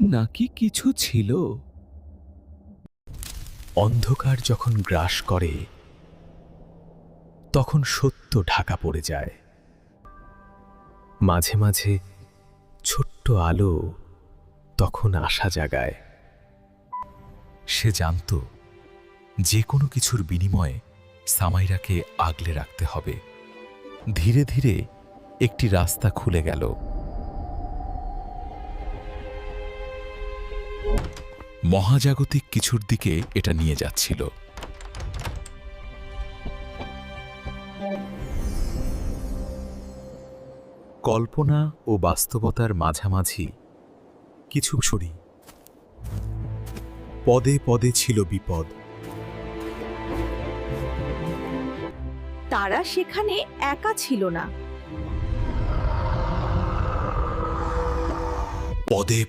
নাকি কিছু ছিল? অন্ধকার যখন গ্রাস করে তখন সত্য ঢাকা পড়ে যায়। মাঝে মাঝে ছোট্ট আলো তখন আশা জাগায়। সে জানত যে কোনো কিছুর বিনিময়ে সামাইরাকে আগলে রাখতে হবে। ধীরে ধীরে একটি রাস্তা খুলে গেল। মহাজাগতিক কিছুর দিকে এটা নিয়ে যাচ্ছিল। কল্পনা ও বাস্তবতার মাঝামাঝি কিছু ছড়ি। পদে পদে ছিল বিপদ। তারা সেখানে একা ছিল না। পদে